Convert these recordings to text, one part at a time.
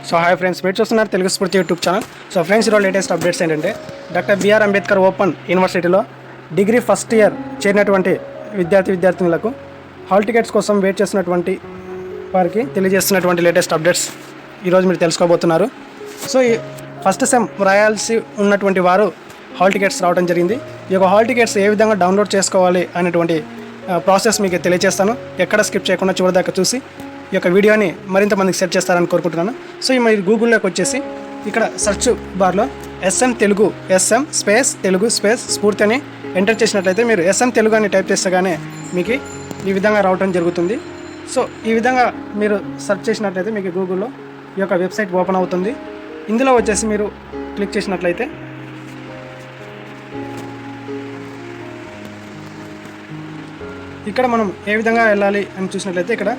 So hi friends, మీరు చూస్తున్నారు తెలుగు స్ఫూర్తి యూట్యూబ్ ఛానల్. సో ఫ్రెండ్స్, ఈరోజు లేటెస్ట్ అప్డేట్స్ ఏంటంటే డాక్టర్ బిఆర్ అంబేద్కర్ ఓపెన్ యూనివర్సిటీలో డిగ్రీ ఫస్ట్ ఇయర్ చేరినటువంటి విద్యార్థినులకు హాల్ టికెట్స్ కోసం వెయిట్ చేస్తున్నటువంటి వారికి తెలియజేస్తున్నటువంటి లేటెస్ట్ అప్డేట్స్ ఈరోజు మీరు తెలుసుకోబోతున్నారు. సో ఈ ఫస్ట్ సెమ్ రాయాల్సి ఉన్నటువంటి వారు హాల్ టికెట్స్ రావడం జరిగింది. ఈ యొక్క హాల్ టికెట్స్ ఏ విధంగా డౌన్లోడ్ చేసుకోవాలి అనేటువంటి ప్రాసెస్ మీకు తెలియజేస్తాను. ఎక్కడ స్కిప్ చేయకుండా చివరిదాకా చూసి ఈ యొక్క వీడియోని మరింత మందికి షేర్ చేస్తారని కోరుకుంటున్నాను. సో మీరు గూగుల్లోకి వచ్చేసి ఇక్కడ సెర్చ్ బార్లో SM తెలుగు తెలుగు స్ఫూర్తి అని ఎంటర్ చేసినట్లయితే మీరు SM తెలుగు అని టైప్ చేస్తేగానే మీకు ఈ విధంగా రావడం జరుగుతుంది. సో ఈ విధంగా మీరు సెర్చ్ చేసినట్లయితే మీకు గూగుల్లో ఈ యొక్క వెబ్సైట్ ఓపెన్ అవుతుంది. ఇందులో వచ్చేసి మీరు క్లిక్ చేసినట్లయితే ఇక్కడ మనం ఏ విధంగా వెళ్ళాలి అని చూసినట్లయితే ఇక్కడ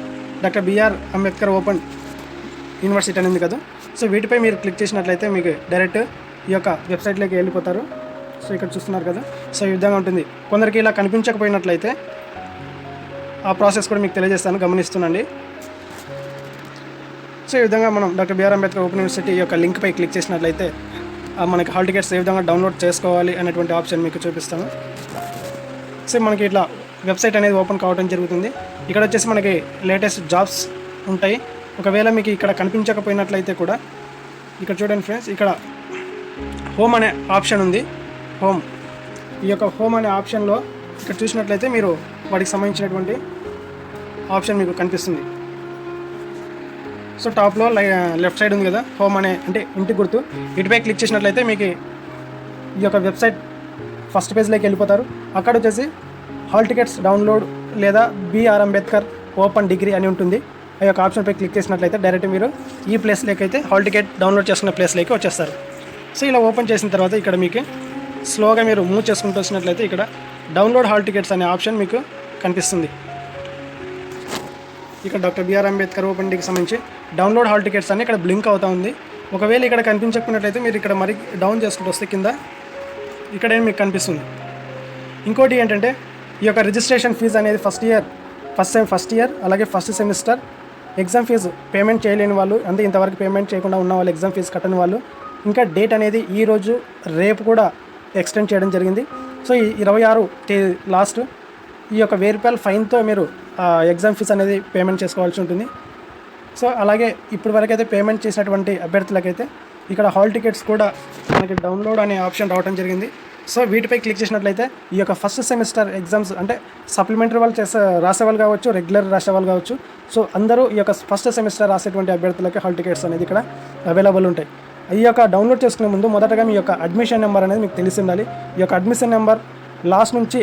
doctor BR Ambedkar open university అని ఉంది కదా. సో వీటిపై మీరు క్లిక్ చేసినట్లయితే మీకు డైరెక్ట్ ఈ యొక్క వెబ్సైట్లోకి వెళ్ళిపోతారు. సో ఇక్కడ చూస్తున్నారు కదా. సో ఈ విధంగా ఉంటుంది. కొందరికి ఇలా కనిపించకపోయినట్లయితే ఆ ప్రాసెస్ కూడా మీకు తెలియజేస్తాను, గమనిస్తుండండి. సో ఈ విధంగా మనం doctor BR Ambedkar open university యొక్క లింక్పై క్లిక్ చేసినట్లయితే మనకి హాల్ టికెట్స్ ఏ విధంగా డౌన్లోడ్ చేసుకోవాలి అనేటువంటి ఆప్షన్ మీకు చూపిస్తాను. సో మనకి ఇట్లా వెబ్సైట్ అనేది ఓపెన్ కావడం జరుగుతుంది. ఇక్కడ వచ్చేసి మనకి లేటెస్ట్ జాబ్స్ ఉంటాయి. ఒకవేళ మీకు ఇక్కడ కనిపించకపోయినట్లయితే కూడా ఇక్కడ చూడండి ఫ్రెండ్స్, ఇక్కడ హోమ్ అనే ఆప్షన్ ఉంది. ఈ యొక్క హోమ్ అనే ఆప్షన్లో ఇక్కడ చూసినట్లయితే మీరు వాటికి సంబంధించినటువంటి ఆప్షన్ మీకు కనిపిస్తుంది. సో టాప్లో లెఫ్ట్ సైడ్ ఉంది కదా హోమ్ అనే, అంటే ఇంటి గుర్తు, ఇటుపై క్లిక్ చేసినట్లయితే మీకు ఈ యొక్క వెబ్సైట్ ఫస్ట్ పేజ్లోకి వెళ్ళిపోతారు. అక్కడ వచ్చేసి హాల్ టికెట్స్ డౌన్లోడ్ లేదా బిఆర్ అంబేద్కర్ ఓపెన్ డిగ్రీ అని ఉంటుంది. ఆ యొక్క ఆప్షన్పై క్లిక్ చేసినట్లయితే డైరెక్ట్ మీరు ఈ ప్లేస్లోకి అయితే హాల్ టికెట్ డౌన్లోడ్ చేసుకున్న ప్లేస్లోకి వచ్చేస్తారు. సో ఇలా ఓపెన్ చేసిన తర్వాత ఇక్కడ మీకు స్లోగా మీరు మూవ్ చేసుకుంటూ వచ్చినట్లయితే ఇక్కడ డౌన్లోడ్ హాల్ టికెట్స్ అనే ఆప్షన్ మీకు కనిపిస్తుంది. ఇక్కడ డాక్టర్ బిఆర్ అంబేద్కర్ ఓపెన్ డిగ్రీకి సంబంధించి డౌన్లోడ్ హాల్ టికెట్స్ అని ఇక్కడ బ్లింక్ అవుతూ ఉంది. ఒకవేళ ఇక్కడ కనిపించకపోయినట్లయితే మీరు ఇక్కడ మరి డౌన్ చేసుకుంటూ వస్తే కింద ఇక్కడ మీకు కనిపిస్తుంది. ఇంకోటి ఏంటంటే ఈ యొక్క రిజిస్ట్రేషన్ ఫీజు అనేది ఫస్ట్ ఇయర్ అలాగే first semester exam fees payment చేయలేని వాళ్ళు, అంటే ఇంతవరకు పేమెంట్ చేయకుండా ఉన్న వాళ్ళు, ఎగ్జామ్ ఫీజు కట్టని వాళ్ళు, ఇంకా డేట్ అనేది ఈరోజు రేపు కూడా ఎక్స్టెండ్ చేయడం జరిగింది. సో ఈ 26 తేదీ లాస్ట్ ఈ యొక్క ₹1000 ఫైన్తో మీరు ఎగ్జామ్ ఫీజు అనేది పేమెంట్ చేసుకోవాల్సి ఉంటుంది. సో అలాగే ఇప్పటి వరకు అయితే పేమెంట్ చేసినటువంటి అభ్యర్థులకైతే ఇక్కడ హాల్ టికెట్స్ కూడా మనకి డౌన్లోడ్ అనే ఆప్షన్ రావడం జరిగింది. సో వీటిపై క్లిక్ చేసినట్లయితే ఈ యొక్క ఫస్ట్ సెమిస్టర్ ఎగ్జామ్స్, అంటే సప్లిమెంటరీ వాళ్ళు రాసేవాళ్ళు కావచ్చు, రెగ్యులర్ రాసేవాళ్ళు కావచ్చు, సో అందరూ ఈ యొక్క ఫస్ట్ సెమిస్టర్ రాసేటువంటి అభ్యర్థులకి హాల్ టికెట్స్ అనేది ఇక్కడ అవైలబుల్ ఉంటాయి. ఈ యొక్క డౌన్లోడ్ చేసుకునే ముందు మొదటగా మీ యొక్క అడ్మిషన్ నెంబర్ అనేది మీకు తెలిసి ఉండాలి. ఈ యొక్క అడ్మిషన్ నెంబర్ లాస్ట్ నుంచి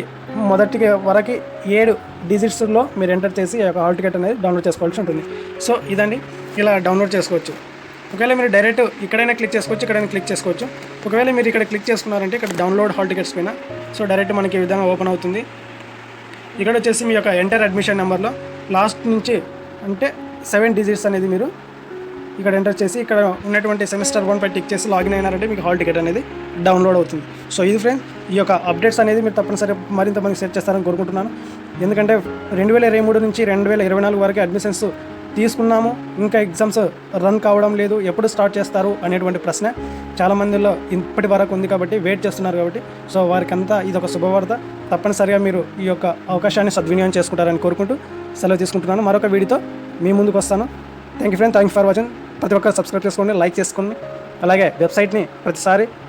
మొదటి వరకు 7 డిజిట్స్లో మీరు ఎంటర్ చేసి ఈ యొక్క హాల్ టికెట్ అనేది డౌన్లోడ్ చేసుకోవాల్సి ఉంటుంది. సో ఇదండి, ఇలా డౌన్లోడ్ చేసుకోవచ్చు. ఒకవేళ మీరు డైరెక్ట్ ఇక్కడైనా క్లిక్ చేసుకోవచ్చు, ఇక్కడైనా క్లిక్ చేసుకోవచ్చు. ఒకవేళ మీరు ఇక్కడ క్లిక్ చేసుకున్నారంటే ఇక్కడ డౌన్లోడ్ హాల్ టికెట్స్ పైన సో డైరెక్ట్ మనకి ఈ విధంగా ఓపెన్ అవుతుంది. ఇక్కడ వచ్చేసి మీ యొక్క ఎంటర్ అడ్మిషన్ నెంబర్లో లాస్ట్ నుంచి అంటే 7 డిజిట్స్ అనేది మీరు ఇక్కడ ఎంటర్ చేసి ఇక్కడ ఉన్నటువంటి సెమిస్టర్ 1 పై టిక్ చేసి లాగిన్ అయినారంటే మీకు హాల్ టికెట్ అనేది డౌన్లోడ్ అవుతుంది. సో ఇది ఫ్రెండ్స్, ఈ యొక్క అప్డేట్స్ అనేది మీరు తప్పనిసరి మరింత మంది సెట్ చేస్తారని కోరుకుంటున్నాను. ఎందుకంటే 2023 నుంచి 2024 వరకు అడ్మిషన్స్ తీసుకున్నాము, ఇంకా ఎగ్జామ్స్ రన్ కావడం లేదు, ఎప్పుడు స్టార్ట్ చేస్తారు అనేటువంటి ప్రశ్న చాలామందిలో ఇప్పటి వరకు ఉంది కాబట్టి వెయిట్ చేస్తున్నారు. కాబట్టి సో వారికంతా ఇది ఒక శుభవార్త. తప్పనిసరిగా మీరు ఈ యొక్క అవకాశాన్ని సద్వినియోగం చేసుకుంటారని కోరుకుంటూ సెలవు తీసుకుంటున్నాను. మరొక వీడియోతో మీ ముందుకు వస్తాను. Thank you friend, thank you for watching. ప్రతి ఒక్కరు సబ్స్క్రైబ్ చేసుకోండి, లైక్ చేసుకోండి. అలాగే వెబ్సైట్ని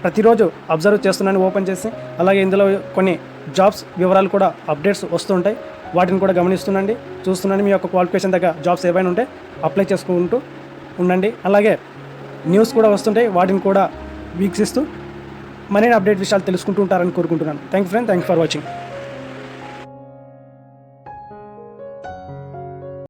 ప్రతిరోజు అబ్జర్వ్ చేస్తున్నాను ఓపెన్ చేసి. అలాగే ఇందులో కొన్ని జాబ్స్ వివరాలు కూడా అప్డేట్స్ వస్తుంటాయి, వాటిని కూడా గమనిస్తుండండి, చూస్తుండండి. మీ యొక్క క్వాలిఫికేషన్ దగ్గర జాబ్స్ ఏవైనా ఉంటే అప్లై చేసుకుంటూ ఉండండి. అలాగే న్యూస్ కూడా వస్తుంటాయి, వాటిని కూడా వీక్షిస్తూ మరిన్ని అప్డేట్ విషయాలు తెలుసుకుంటూ ఉంటారని కోరుకుంటున్నాను. Thank you friend, thank you for watching.